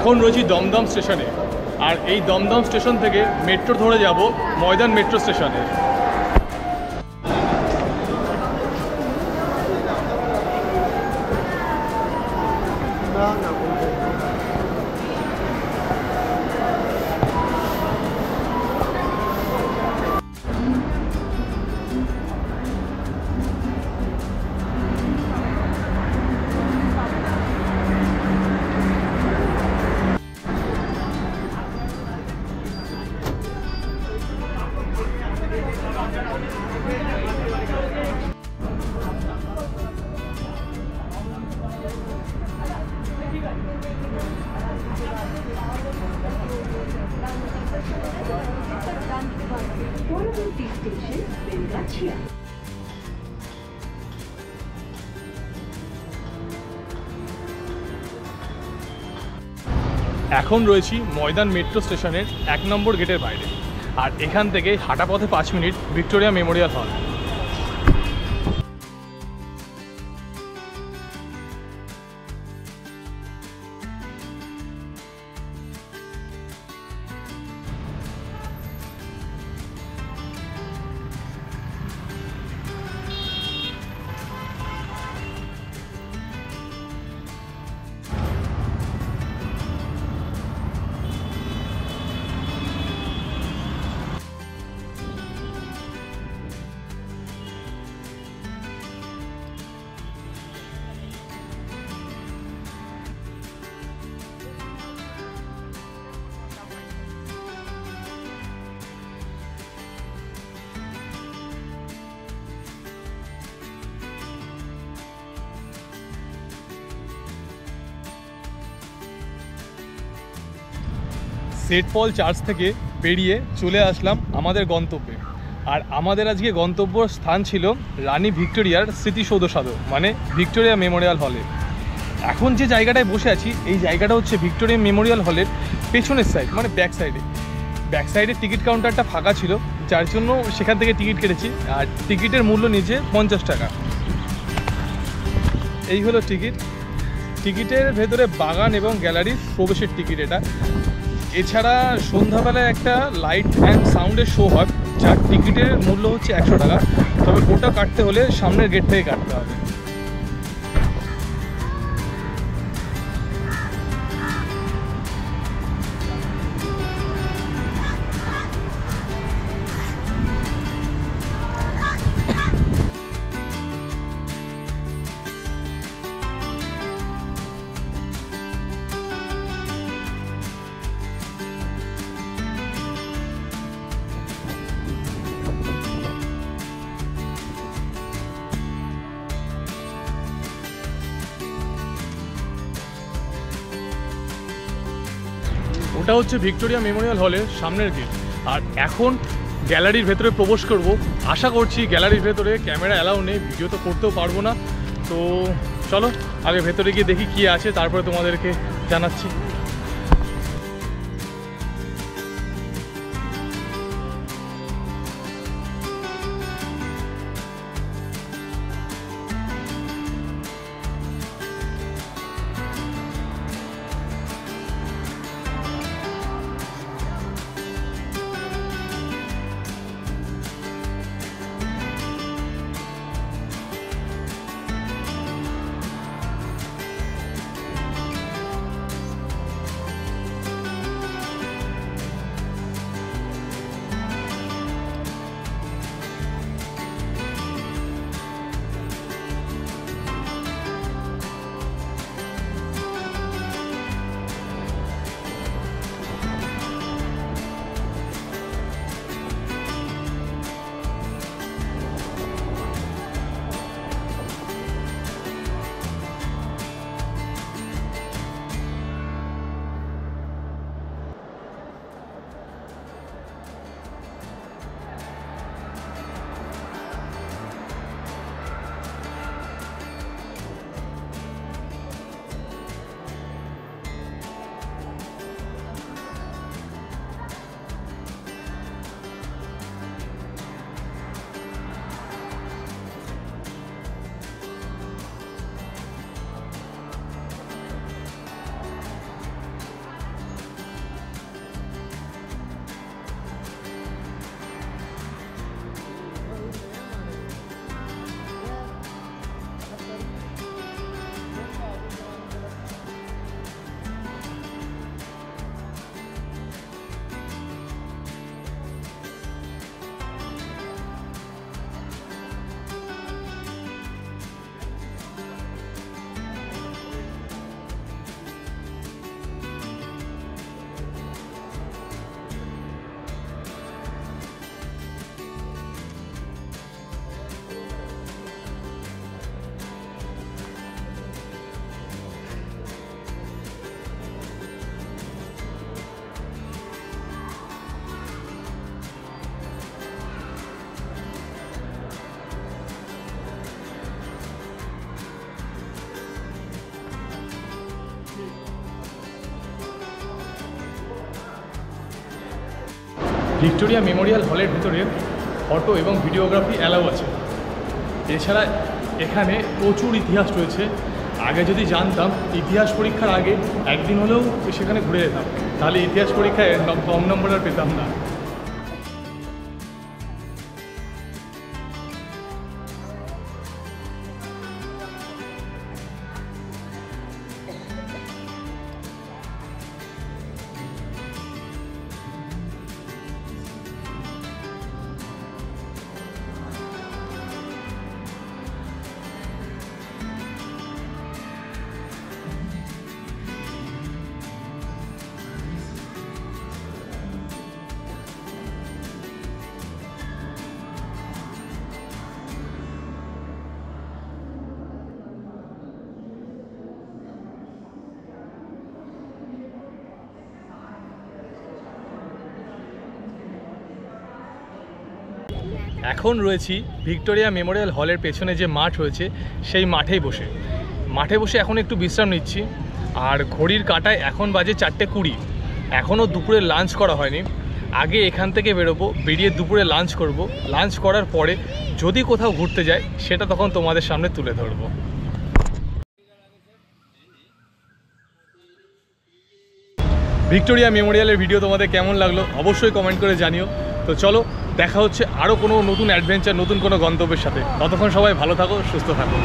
এখন রয়েছি দমদম স্টেশনে, আর এই দমদম স্টেশন থেকে মেট্রো ধরে যাব ময়দান মেট্রো স্টেশনে। এখন রয়েছি ময়দান মেট্রো স্টেশনের 1 নম্বর গেটের বাইরে, আর এখান থেকে হাঁটা পথে 5 মিনিট ভিক্টোরিয়া মেমোরিয়াল হল। সেন্ট পল চার্চ থেকে বেরিয়ে চলে আসলাম আমাদের গন্তব্যে। আর আমাদের আজকে গন্তব্য স্থান ছিল রানী ভিক্টোরিয়ার স্মৃতিসৌধ সদর, মানে ভিক্টোরিয়া মেমোরিয়াল হলে। এখন যে জায়গাটায় বসে আছি, এই জায়গাটা হচ্ছে ভিক্টোরিয়া মেমোরিয়াল হলের পেছনের সাইড, মানে ব্যাক সাইডে টিকিট কাউন্টারটা ফাঁকা ছিল, যার জন্য সেখান থেকে টিকিট কেটেছি। আর টিকিটের মূল্য নিচে 50 টাকা। এই হলো টিকিটের ভেতরে বাগান এবং গ্যালারির প্রবেশের টিকিট এটা। এছাড়া সন্ধ্যাবেলায় একটা লাইট অ্যান্ড সাউন্ডের শো হয়, যার টিকিটের মূল্য হচ্ছে 100 টাকা। তবে ওটা কাটতে হলে সামনের গেট থেকে কাটতে হবে। ওটা হচ্ছে ভিক্টোরিয়া মেমোরিয়াল হলের সামনের গেট। আর এখন গ্যালারির ভেতরে প্রবেশ করব। আশা করছি গ্যালারির ভেতরে ক্যামেরা অ্যালাউ নেই, ভিডিও তো করতেও পারবো না। তো চলো আগে ভেতরে গিয়ে দেখি কী আছে, তারপরে তোমাদেরকে জানাচ্ছি। ভিক্টোরিয়া মেমোরিয়াল হলের ভিতরে ফটো এবং ভিডিওগ্রাফি অ্যালাউ আছে। এছাড়া এখানে প্রচুর ইতিহাস রয়েছে। আগে যদি জানতাম ইতিহাস পরীক্ষার আগে একদিন হলেও সেখানে ঘুরে যেতাম, তাহলে ইতিহাস পরীক্ষায় কম নম্বর আর পেতাম না। এখন রয়েছি ভিক্টোরিয়া মেমোরিয়াল হলের পেছনে যে মাঠ রয়েছে সেই মাঠেই বসে এখন একটু বিশ্রাম নিচ্ছি। আর ঘড়ির কাঁটায় এখন বাজে 4:20। এখনও দুপুরে লাঞ্চ করা হয়নি। আগে এখান থেকে বেরিয়ে দুপুরে লাঞ্চ করব। লাঞ্চ করার পরে যদি কোথাও ঘুরতে যাই সেটা তখন তোমাদের সামনে তুলে ধরবো। ভিক্টোরিয়া মেমোরিয়ালের ভিডিও তোমাদের কেমন লাগলো অবশ্যই কমেন্ট করে জানিও। তো চলো, দেখা হচ্ছে আরও কোনো নতুন অ্যাডভেঞ্চার, নতুন কোনো গন্তব্যের সাথে। ততক্ষণ সবাই ভালো থাকো, সুস্থ থাকো।